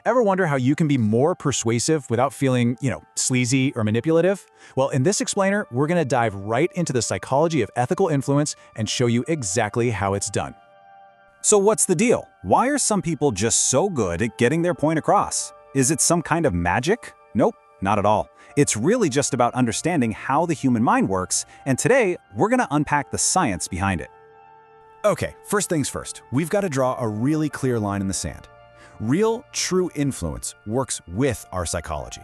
Ever wonder how you can be more persuasive without feeling, sleazy or manipulative? Well, in this explainer, we're going to dive right into the psychology of ethical influence and show you exactly how it's done. So what's the deal? Why are some people just so good at getting their point across? Is it some kind of magic? Nope, not at all. It's really just about understanding how the human mind works, and today we're going to unpack the science behind it. Okay, first things first, we've got to draw a really clear line in the sand. Real, true influence works with our psychology.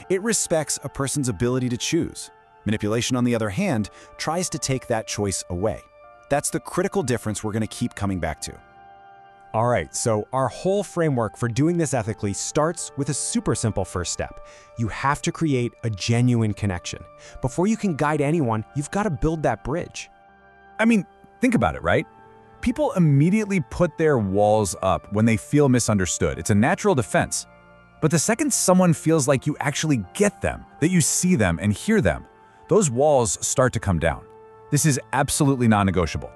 It respects a person's ability to choose. Manipulation, on the other hand, tries to take that choice away. That's the critical difference we're going to keep coming back to. All right, so our whole framework for doing this ethically starts with a super simple first step. You have to create a genuine connection. Before you can guide anyone, you've got to build that bridge. I mean, think about it, right? People immediately put their walls up when they feel misunderstood. It's a natural defense. But the second someone feels like you actually get them, that you see them and hear them, those walls start to come down. This is absolutely non-negotiable.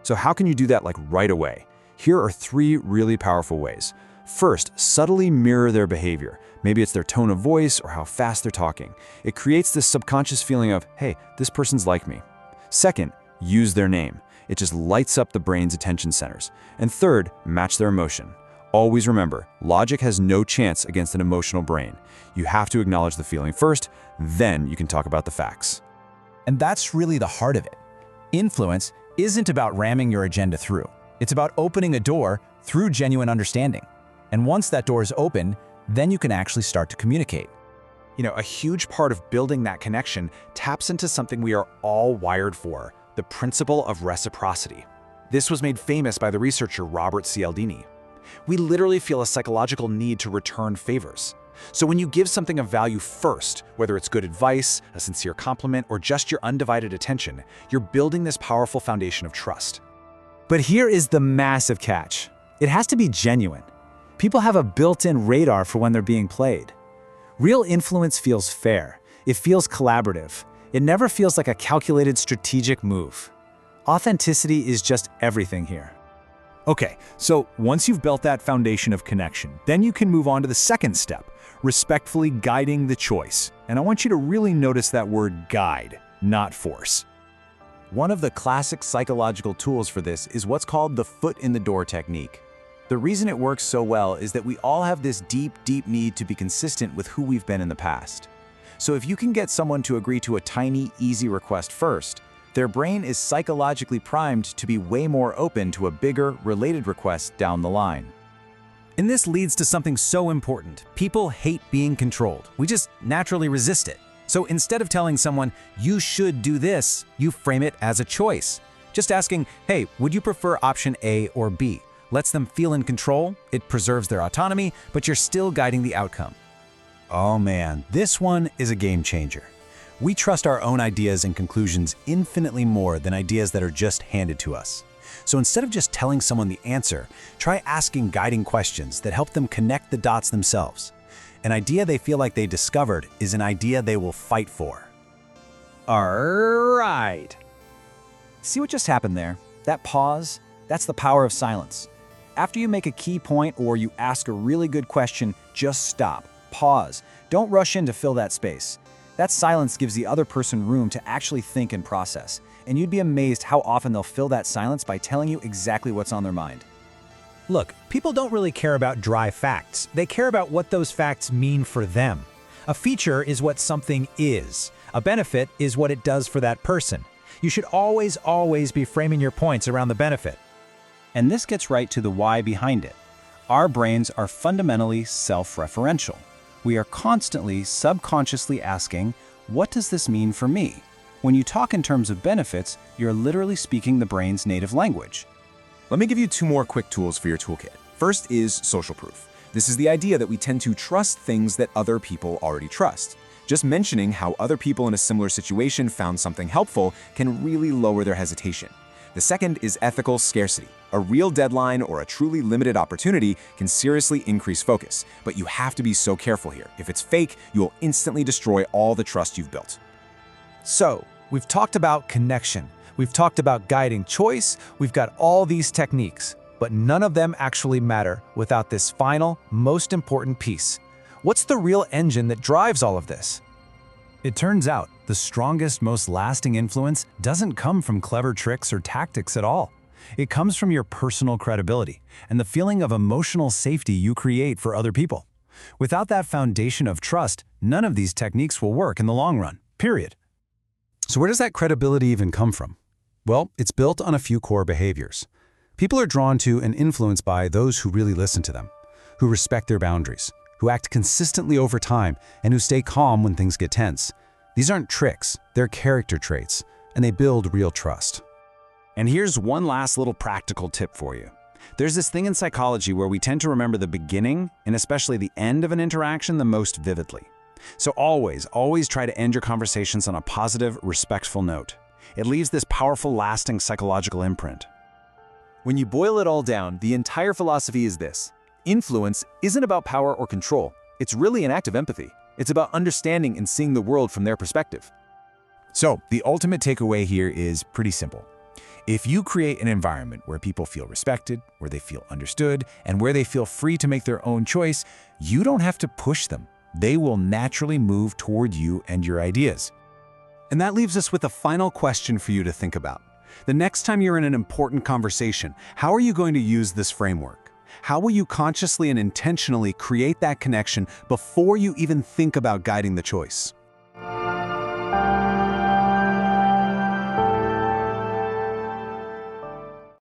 So how can you do that right away? Here are 3 really powerful ways. First, subtly mirror their behavior. Maybe it's their tone of voice or how fast they're talking. It creates this subconscious feeling of, hey, this person's like me. Second, use their name. It just lights up the brain's attention centers. And third, match their emotion. Always remember, logic has no chance against an emotional brain. You have to acknowledge the feeling first, then you can talk about the facts. And that's really the heart of it. Influence isn't about ramming your agenda through. It's about opening a door through genuine understanding. And once that door is open, then you can actually start to communicate. A huge part of building that connection taps into something we are all wired for, the principle of reciprocity. This was made famous by the researcher Robert Cialdini. We literally feel a psychological need to return favors. So when you give something of value first, whether it's good advice, a sincere compliment, or just your undivided attention, you're building this powerful foundation of trust. But here is the massive catch. It has to be genuine. People have a built-in radar for when they're being played. Real influence feels fair. It feels collaborative. It never feels like a calculated strategic move. Authenticity is just everything here. Okay, so once you've built that foundation of connection, then you can move on to the second step, respectfully guiding the choice. And I want you to really notice that word guide, not force. One of the classic psychological tools for this is what's called the foot in the door technique. The reason it works so well is that we all have this deep need to be consistent with who we've been in the past. So if you can get someone to agree to a tiny, easy request first, their brain is psychologically primed to be way more open to a bigger, related request down the line. And this leads to something so important. People hate being controlled. We just naturally resist it. So instead of telling someone, you should do this, you frame it as a choice. Just asking, hey, would you prefer option A or B? Lets them feel in control, it preserves their autonomy, but you're still guiding the outcome. Oh man, this one is a game changer. We trust our own ideas and conclusions infinitely more than ideas that are just handed to us. So instead of just telling someone the answer, try asking guiding questions that help them connect the dots themselves. An idea they feel like they discovered is an idea they will fight for. All right. See what just happened there? That pause? That's the power of silence. After you make a key point or you ask a really good question, just stop. Pause. Don't rush in to fill that space. That silence gives the other person room to actually think and process. And you'd be amazed how often they'll fill that silence by telling you exactly what's on their mind. Look, people don't really care about dry facts. They care about what those facts mean for them. A feature is what something is. A benefit is what it does for that person. You should always be framing your points around the benefit. And this gets right to the why behind it. Our brains are fundamentally self-referential. We are constantly subconsciously asking, what does this mean for me? When you talk in terms of benefits, you're literally speaking the brain's native language. Let me give you 2 more quick tools for your toolkit. First is social proof. This is the idea that we tend to trust things that other people already trust. Just mentioning how other people in a similar situation found something helpful can really lower their hesitation. The second is ethical scarcity. A real deadline or a truly limited opportunity can seriously increase focus, but you have to be so careful here. If it's fake, you will instantly destroy all the trust you've built. So, we've talked about connection. We've talked about guiding choice. We've got all these techniques. But none of them actually matter without this final, most important piece. What's the real engine that drives all of this? It turns out, the strongest, most lasting influence doesn't come from clever tricks or tactics at all. It comes from your personal credibility and the feeling of emotional safety you create for other people. Without that foundation of trust, none of these techniques will work in the long run, period. So where does that credibility even come from? Well, it's built on a few core behaviors. People are drawn to and influenced by those who really listen to them, who respect their boundaries, who act consistently over time, and who stay calm when things get tense. These aren't tricks, they're character traits, and they build real trust. And here's one last little practical tip for you. There's this thing in psychology where we tend to remember the beginning and especially the end of an interaction the most vividly. So always try to end your conversations on a positive, respectful note. It leaves this powerful, lasting psychological imprint. When you boil it all down, the entire philosophy is this: influence isn't about power or control. It's really an act of empathy. It's about understanding and seeing the world from their perspective. So, the ultimate takeaway here is pretty simple. If you create an environment where people feel respected, where they feel understood, and where they feel free to make their own choice, you don't have to push them. They will naturally move toward you and your ideas. And that leaves us with a final question for you to think about. The next time you're in an important conversation, how are you going to use this framework? How will you consciously and intentionally create that connection before you even think about guiding the choice?